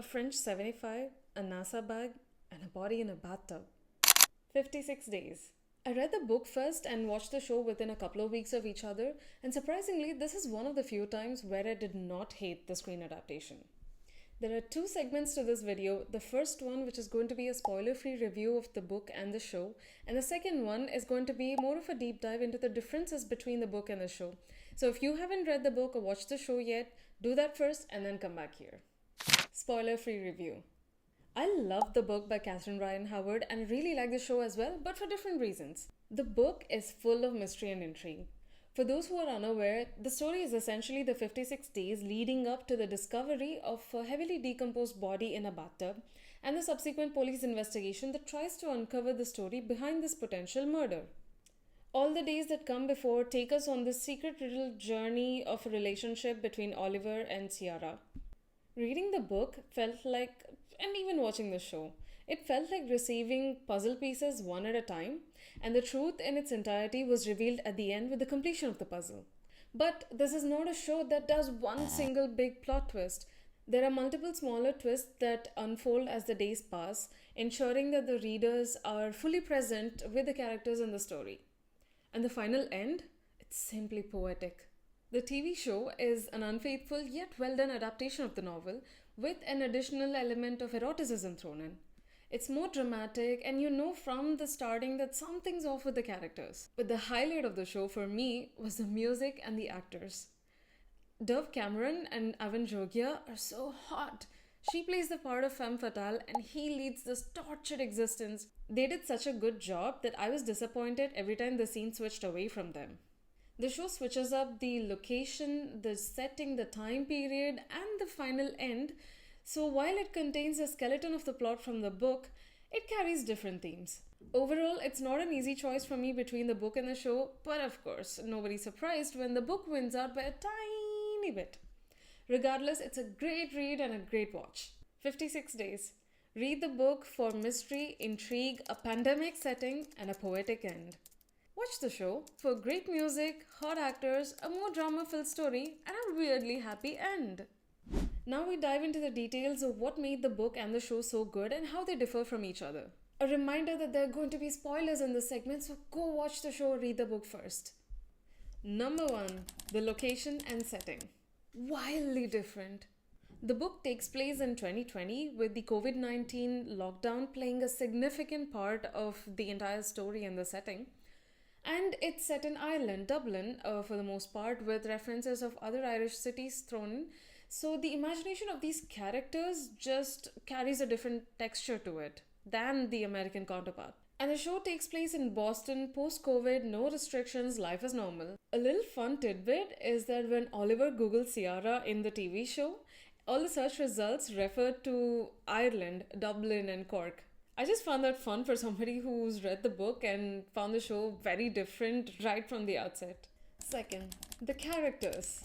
French 75, a NASA bag, and a body in a bathtub. 56 days. I read the book first and watched the show within a couple of weeks of each other, and surprisingly, this is one of the few times where I did not hate the screen adaptation. There are two segments to this video. The first one, which is going to be a spoiler free review of the book and the show, and the second one is going to be more of a deep dive into the differences between the book and the show. So if you haven't read the book or watched the show yet, do that first and then come back here. Spoiler free review. I love the book by Catherine Ryan Howard and I really like the show as well, but for different reasons. The book is full of mystery and intrigue. For those who are unaware, the story is essentially the 56 days leading up to the discovery of a heavily decomposed body in a bathtub and the subsequent police investigation that tries to uncover the story behind this potential murder. All the days that come before take us on this secret little journey of a relationship between Oliver and Ciara. Reading the book felt like, and even watching the show, it felt like receiving puzzle pieces one at a time, and the truth in its entirety was revealed at the end with the completion of the puzzle. But this is not a show that does one single big plot twist. There are multiple smaller twists that unfold as the days pass, ensuring that the readers are fully present with the characters in the story. And the final end? It's simply poetic. The TV show is an unfaithful yet well done adaptation of the novel with an additional element of eroticism thrown in. It's more dramatic, and you know from the starting that something's off with the characters. But the highlight of the show for me was the music and the actors. Dove Cameron and Avan Jogia are so hot. She plays the part of femme fatale and he leads this tortured existence. They did such a good job that I was disappointed every time the scene switched away from them. The show switches up the location, the setting, the time period, and the final end. So while it contains a skeleton of the plot from the book, it carries different themes. Overall, it's not an easy choice for me between the book and the show, but of course, nobody's surprised when the book wins out by a tiny bit. Regardless, it's a great read and a great watch. 56 days. Read the book for mystery, intrigue, a pandemic setting, and a poetic end. Watch the show for great music, hot actors, a more drama-filled story, and a weirdly happy end. Now we dive into the details of what made the book and the show so good and how they differ from each other. A reminder that there are going to be spoilers in this segment, so go watch the show or read the book first. Number 1. The location and setting. Wildly different. The book takes place in 2020 with the COVID-19 lockdown playing a significant part of the entire story and the setting. And it's set in Ireland, Dublin, for the most part, with references of other Irish cities thrown in. So the imagination of these characters just carries a different texture to it than the American counterpart. And the show takes place in Boston, post-COVID, no restrictions, life is normal. A little fun tidbit is that when Oliver Googles Ciara in the TV show, all the search results refer to Ireland, Dublin and Cork. I just found that fun for somebody who's read the book and found the show very different right from the outset. Second, the characters.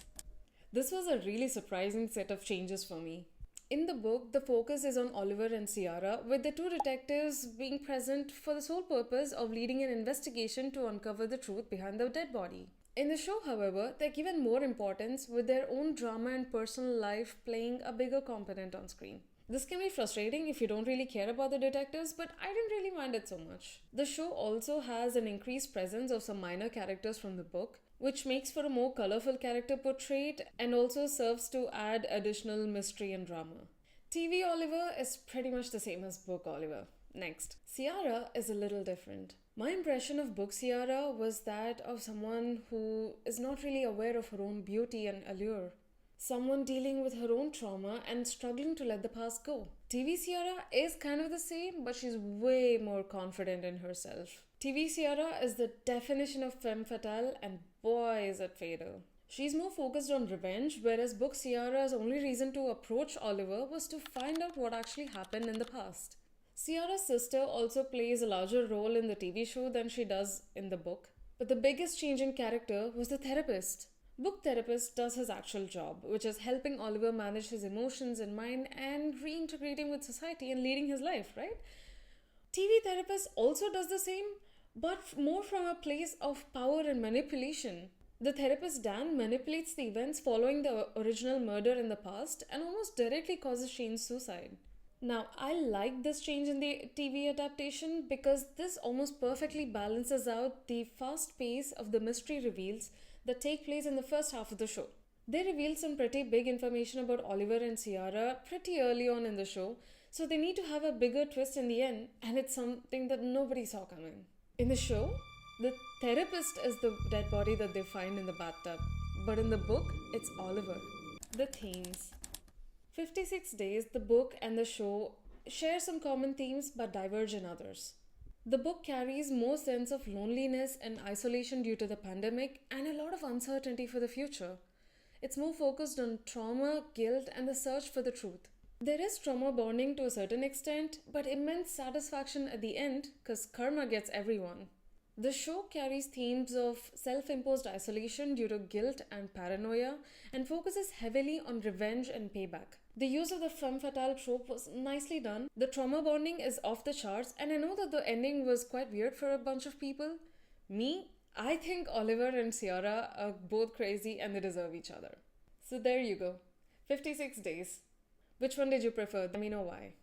This was a really surprising set of changes for me. In the book, the focus is on Oliver and Ciara, with the two detectives being present for the sole purpose of leading an investigation to uncover the truth behind the dead body. In the show, however, they're given more importance, with their own drama and personal life playing a bigger component on screen. This can be frustrating if you don't really care about the detectives, but I didn't really mind it so much. The show also has an increased presence of some minor characters from the book, which makes for a more colorful character portrait and also serves to add additional mystery and drama. TV Oliver is pretty much the same as book Oliver. Next, Ciara is a little different. My impression of book Ciara was that of someone who is not really aware of her own beauty and allure. Someone dealing with her own trauma and struggling to let the past go. TV Ciara is kind of the same, but she's way more confident in herself. TV Ciara is the definition of femme fatale, and boy is it fatal. She's more focused on revenge, whereas book Ciara's only reason to approach Oliver was to find out what actually happened in the past. Ciara's sister also plays a larger role in the TV show than she does in the book, but the biggest change in character was the therapist. Book therapist does his actual job, which is helping Oliver manage his emotions and mind and reintegrating with society and leading his life, right? TV therapist also does the same, but more from a place of power and manipulation. The therapist Dan manipulates the events following the original murder in the past and almost directly causes Shane's suicide. Now, I like this change in the TV adaptation because this almost perfectly balances out the fast pace of the mystery reveals that take place in the first half of the show. They reveal some pretty big information about Oliver and Ciara pretty early on in the show, so they need to have a bigger twist in the end, and it's something that nobody saw coming. In the show, the therapist is the dead body that they find in the bathtub, but in the book, it's Oliver. The themes: 56 Days, the book and the show share some common themes but diverge in others. The book carries more sense of loneliness and isolation due to the pandemic and a lot of uncertainty for the future. It's more focused on trauma, guilt, and the search for the truth. There is trauma bonding to a certain extent, but immense satisfaction at the end because karma gets everyone. The show carries themes of self imposed isolation due to guilt and paranoia and focuses heavily on revenge and payback. The use of the femme fatale trope was nicely done. The trauma bonding is off the charts, and I know that the ending was quite weird for a bunch of people. Me, I think Oliver and Ciara are both crazy and they deserve each other. So there you go. 56 days. Which one did you prefer? Let me know why.